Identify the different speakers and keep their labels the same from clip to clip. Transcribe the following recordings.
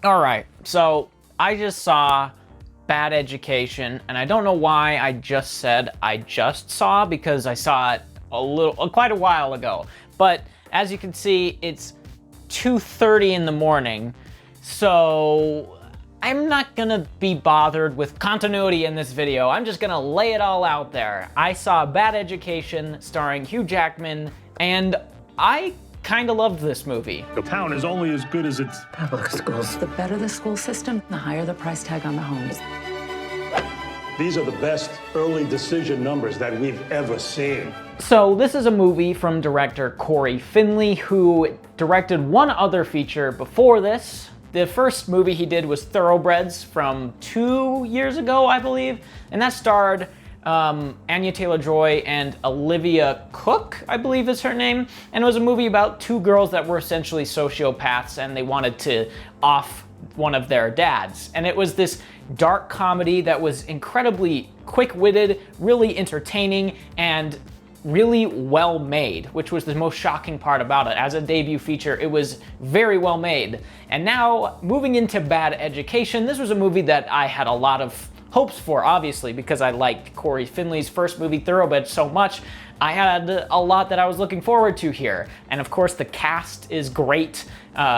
Speaker 1: All right, so I just saw Bad Education, and I don't know why I just said I just saw, because I saw it quite a while ago. But as you can see, it's 2:30 in the morning, so I'm not gonna be bothered with continuity in this video. I'm just gonna lay it all out there. I saw Bad Education starring Hugh Jackman, and I kind of loved this movie.
Speaker 2: The town is only as good as its
Speaker 3: public schools. The better the school system, the higher the price tag on the homes.
Speaker 2: These are the best early decision numbers that we've ever seen.
Speaker 1: So this is a movie from director Cory Finley, who directed one other feature before this. The first movie he did was Thoroughbreds from 2 years ago, I believe, and that starred Anya Taylor-Joy and Olivia Cooke, I believe is her name, and it was a movie about two girls that were essentially sociopaths, and they wanted to off one of their dads. And it was this dark comedy that was incredibly quick-witted, really entertaining, and really well made, which was the most shocking part about it. As a debut feature, it was very well made. And now, moving into Bad Education, this was a movie that I had a lot of hopes for, obviously, because I liked Cory Finley's first movie, Thoroughbreds, so much. I had a lot that I was looking forward to here. And of course, the cast is great.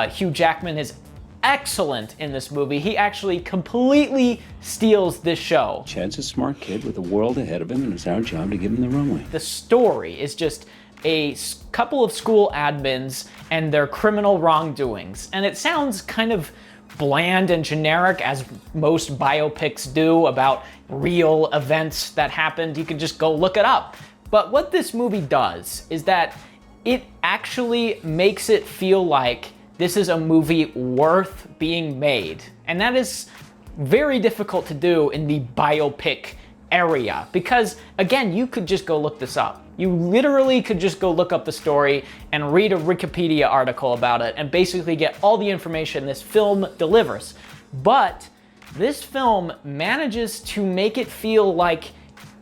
Speaker 1: Hugh Jackman is excellent in this movie. He actually completely steals this show.
Speaker 4: Chad's a smart kid with a world ahead of him, and it's our job to give him the runway.
Speaker 1: The story is just a couple of school admins and their criminal wrongdoings. And it sounds kind of bland and generic, as most biopics do about real events that happened. You can just go look it up. But what this movie does is that it actually makes it feel like this is a movie worth being made. And that is very difficult to do in the biopic area, because again, you could just go look this up. You literally could just go look up the story and read a Wikipedia article about it and basically get all the information this film delivers. But this film manages to make it feel like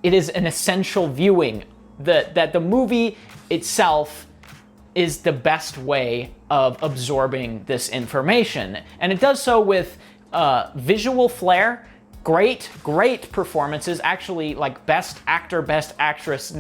Speaker 1: it is an essential viewing, that the movie itself is the best way of absorbing this information. And it does so with visual flair, great performances, actually like best actor, best actress,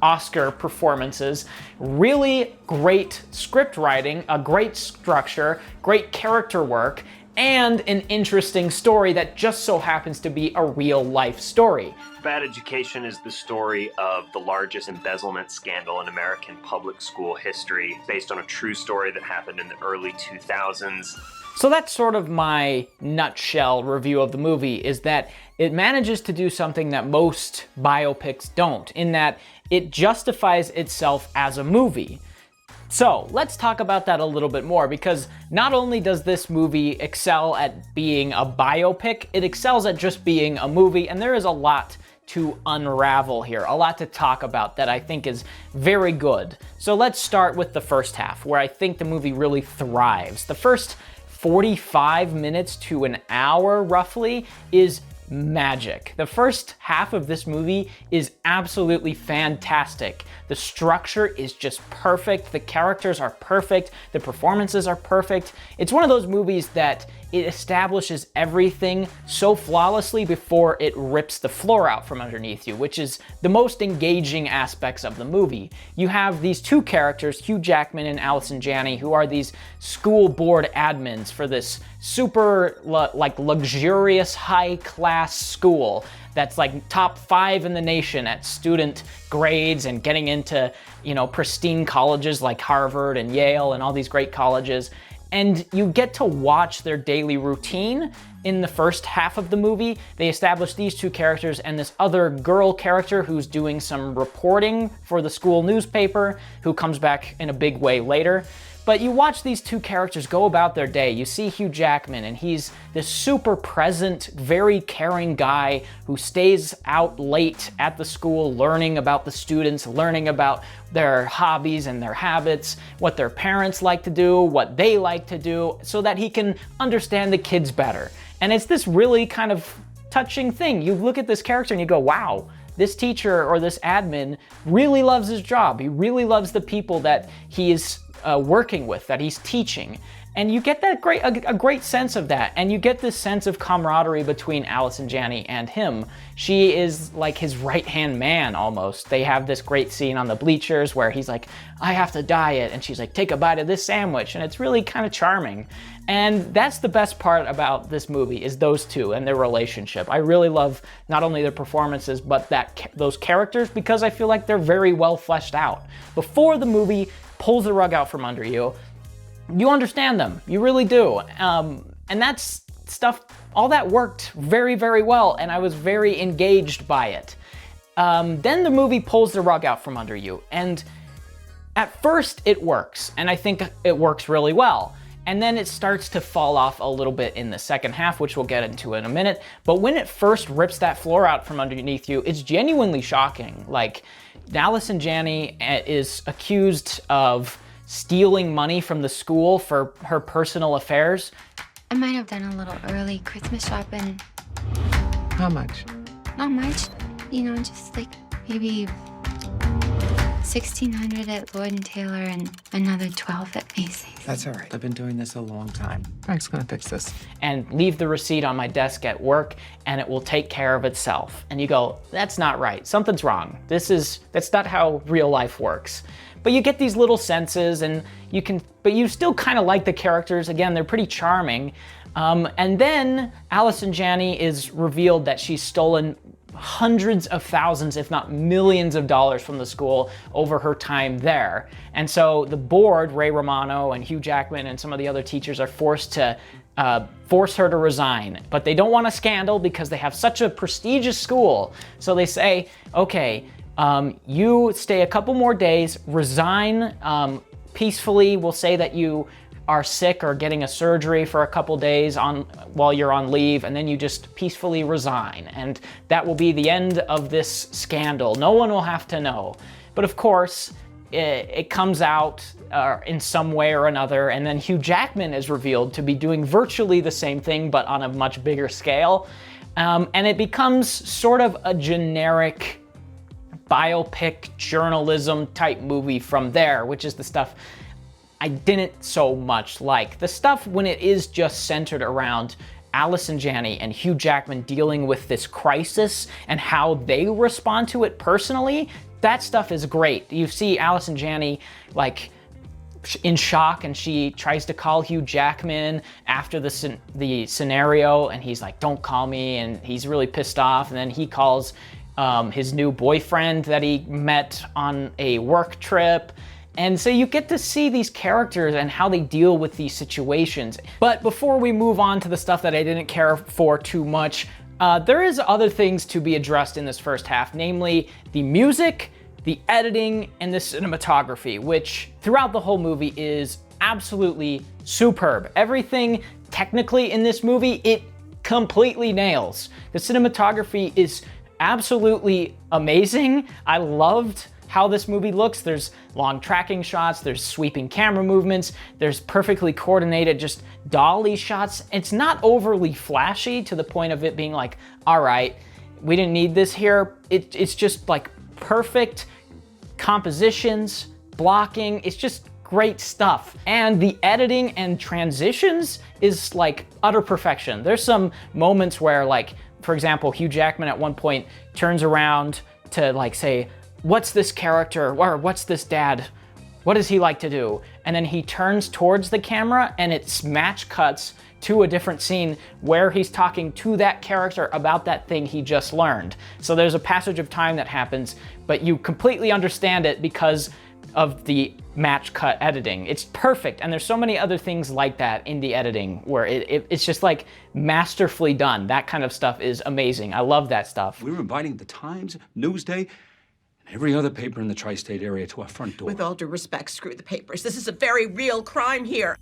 Speaker 1: Oscar performances, really great script writing, a great structure, great character work, and an interesting story that just so happens to be a real life story.
Speaker 5: Bad Education is the story of the largest embezzlement scandal in American public school history, based on a true story that happened in the early 2000s.
Speaker 1: So that's sort of my nutshell review of the movie, is that it manages to do something that most biopics don't, in that it justifies itself as a movie. So let's talk about that a little bit more, because not only does this movie excel at being a biopic, it excels at just being a movie, and there is a lot to unravel here, a lot to talk about that I think is very good. So let's start with the first half, where I think the movie really thrives. The first 45 minutes to an hour, roughly, is magic. The first half of this movie is absolutely fantastic. The structure is just perfect. The characters are perfect. The performances are perfect. It's one of those movies that it establishes everything so flawlessly before it rips the floor out from underneath you, which is the most engaging aspects of the movie. You have these two characters, Hugh Jackman and Allison Janney, who are these school board admins for this super luxurious high-class school that's like top 5 in the nation at student grades and getting into, pristine colleges like Harvard and Yale and all these great colleges. And you get to watch their daily routine in the first half of the movie. They establish these two characters and this other girl character who's doing some reporting for the school newspaper, who comes back in a big way later. But you watch these two characters go about their day. You see Hugh Jackman, and he's this super present, very caring guy who stays out late at the school learning about the students, learning about their hobbies and their habits, what their parents like to do, what they like to do, so that he can understand the kids better. And it's this really kind of touching thing. You look at this character and you go, wow, this teacher or this admin really loves his job. He really loves the people that he is working with, that he's teaching. And you get that a great sense of that. And you get this sense of camaraderie between Allison Janney and him. She is like his right-hand man almost. They have this great scene on the bleachers where he's like, I have to diet. And she's like, take a bite of this sandwich. And it's really kind of charming. And that's the best part about this movie, is those two and their relationship. I really love not only their performances, but those characters, because I feel like they're very well fleshed out. Before the movie pulls the rug out from under you, you understand them. You really do. And that's stuff, all that worked very, very well, and I was very engaged by it. Then the movie pulls the rug out from under you, and at first it works, and I think it works really well. And then it starts to fall off a little bit in the second half, which we'll get into in a minute. But when it first rips that floor out from underneath you, it's genuinely shocking. Like, Allison Janney is accused of stealing money from the school for her personal affairs.
Speaker 6: I might have done a little early Christmas shopping.
Speaker 7: How much?
Speaker 6: Not much. You know, just like maybe $1,600 at Lord & Taylor and another $12 at Macy's.
Speaker 7: That's all right. I've been doing this a long time. Frank's gonna fix this.
Speaker 1: And leave the receipt on my desk at work, and it will take care of itself. And you go, that's not right. Something's wrong. That's not how real life works. But you get these little senses, and but you still kind of like the characters. Again, they're pretty charming. And then Allison Janney is revealed that she's stolen hundreds of thousands, if not millions of dollars from the school over her time there. And so the board, Ray Romano and Hugh Jackman and some of the other teachers, are forced to force her to resign. But they don't want a scandal because they have such a prestigious school. So they say, okay, you stay a couple more days, resign peacefully. We'll say that you are sick or getting a surgery for a couple days while you're on leave, and then you just peacefully resign. And that will be the end of this scandal. No one will have to know. But of course, it comes out in some way or another, and then Hugh Jackman is revealed to be doing virtually the same thing, but on a much bigger scale. And it becomes sort of a generic biopic journalism type movie from there, which is the stuff I didn't so much like. The stuff when it is just centered around Allison Janney and Hugh Jackman dealing with this crisis and how they respond to it personally, that stuff is great. You see Allison Janney like in shock, and she tries to call Hugh Jackman after the scenario, and he's like, don't call me, and he's really pissed off. And then he calls his new boyfriend that he met on a work trip. And so you get to see these characters and how they deal with these situations. But before we move on to the stuff that I didn't care for too much, there is other things to be addressed in this first half, namely the music, the editing, and the cinematography, which throughout the whole movie is absolutely superb. Everything technically in this movie, it completely nails. The cinematography is absolutely amazing. I loved how this movie looks. There's long tracking shots, there's sweeping camera movements, there's perfectly coordinated just dolly shots. It's not overly flashy to the point of it being like, all right, we didn't need this here. It's just like perfect compositions, blocking, it's just great stuff. And the editing and transitions is like utter perfection. There's some moments where, like, for example, Hugh Jackman at one point turns around to like say, what's this character, or what's this dad, what does he like to do? And then he turns towards the camera and it match cuts to a different scene where he's talking to that character about that thing he just learned. So there's a passage of time that happens, but you completely understand it because of the match cut editing. It's perfect, and there's so many other things like that in the editing where it's just like masterfully done. That kind of stuff is amazing. I love that stuff.
Speaker 4: We were inviting the Times, Newsday, and every other paper in the tri-state area to our front door.
Speaker 8: With all due respect, screw the papers. This is a very real crime here.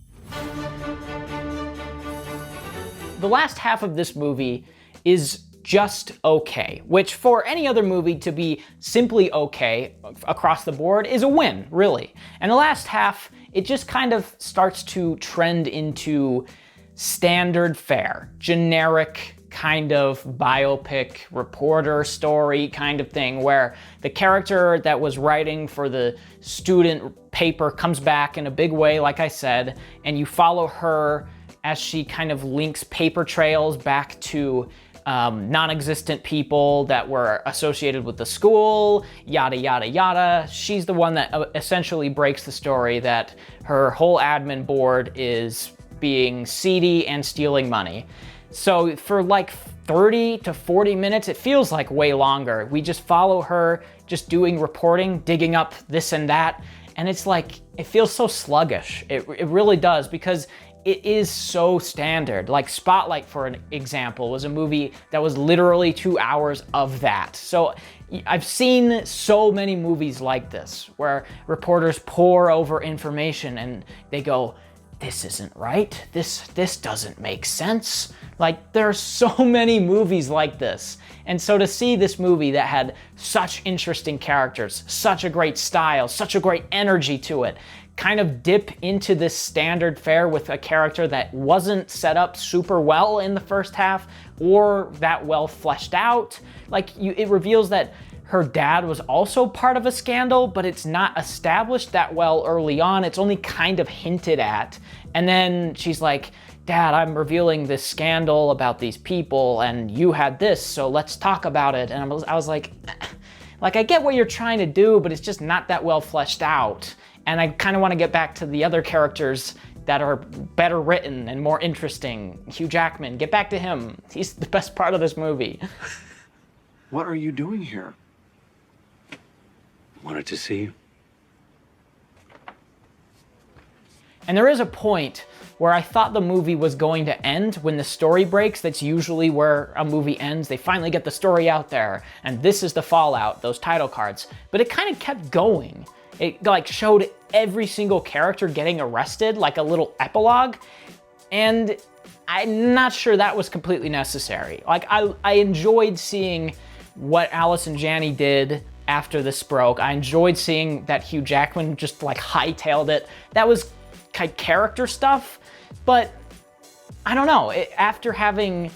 Speaker 1: The last half of this movie is just okay, which for any other movie to be simply okay across the board is a win, really. And the last half, it just kind of starts to trend into standard fare, generic kind of biopic reporter story kind of thing, where the character that was writing for the student paper comes back in a big way, like I said, and you follow her as she kind of links paper trails back to non-existent people that were associated with the school, yada, yada, yada. She's the one that essentially breaks the story that her whole admin board is being seedy and stealing money. So for like 30 to 40 minutes, it feels like way longer. We just follow her just doing reporting, digging up this and that. And it's like, it feels so sluggish. It really does, because it is so standard. Like Spotlight, for an example, was a movie that was literally 2 hours of that. So I've seen so many movies like this, where reporters pore over information and they go, this isn't right, this doesn't make sense. Like, there are so many movies like this. And so to see this movie that had such interesting characters, such a great style, such a great energy to it, kind of dip into this standard fare with a character that wasn't set up super well in the first half or that well fleshed out. Like, it reveals that her dad was also part of a scandal, but it's not established that well early on. It's only kind of hinted at. And then she's like, Dad, I'm revealing this scandal about these people and you had this, so let's talk about it. And I was like, I get what you're trying to do, but it's just not that well fleshed out. And I kind of want to get back to the other characters that are better written and more interesting. Hugh Jackman, get back to him. He's the best part of this movie.
Speaker 9: What are you doing here?
Speaker 4: Wanted to see you.
Speaker 1: And there is a point where I thought the movie was going to end when the story breaks. That's usually where a movie ends. They finally get the story out there, and this is the fallout, those title cards. But it kind of kept going. It like showed every single character getting arrested, like a little epilogue. And I'm not sure that was completely necessary. Like, I enjoyed seeing what Alice and Janney did after this broke. I enjoyed seeing that Hugh Jackman just like hightailed it. That was kind of character stuff, but I don't know. After having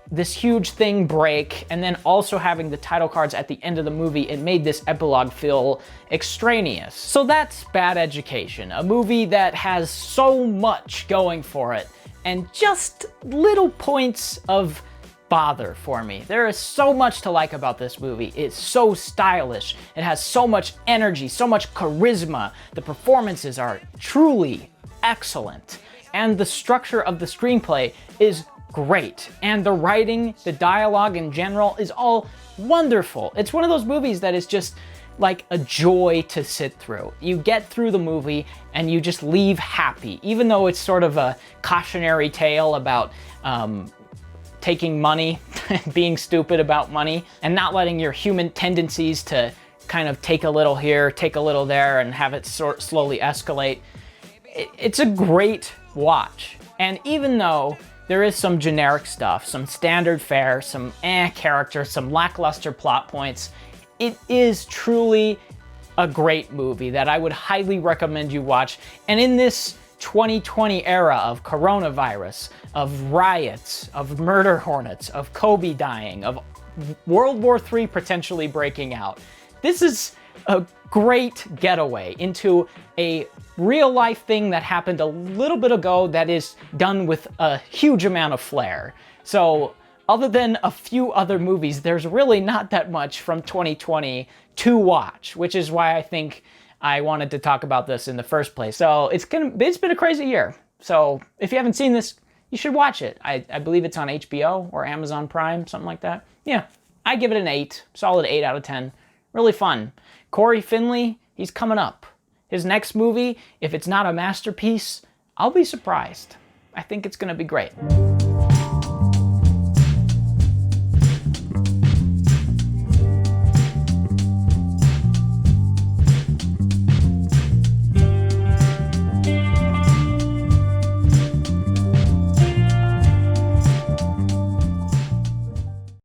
Speaker 1: this huge thing break and then also having the title cards at the end of the movie, it made this epilogue feel extraneous. So that's Bad Education, a movie that has so much going for it and just little points of bother for me. There is so much to like about this movie. It's so stylish. It has so much energy, so much charisma. The performances are truly excellent. And the structure of the screenplay is great. And the writing, the dialogue in general is all wonderful. It's one of those movies that is just like a joy to sit through. You get through the movie and you just leave happy, even though it's sort of a cautionary tale about taking money, being stupid about money, and not letting your human tendencies to kind of take a little here, take a little there, and have it slowly escalate. It's a great watch. And even though there is some generic stuff, some standard fare, some character, some lackluster plot points, it is truly a great movie that I would highly recommend you watch. And in this 2020 era of coronavirus, of riots, of murder hornets, of Kobe dying, of World War III potentially breaking out, this is a great getaway into a real life thing that happened a little bit ago that is done with a huge amount of flair. So other than a few other movies, there's really not that much from 2020 to watch, which is why I think I wanted to talk about this in the first place. So it's been a crazy year. So if you haven't seen this, you should watch it. I believe it's on HBO or Amazon Prime, something like that. Yeah, I give it an 8, solid 8 out of 10. Really fun. Cory Finley, he's coming up. His next movie, if it's not a masterpiece, I'll be surprised. I think it's gonna be great.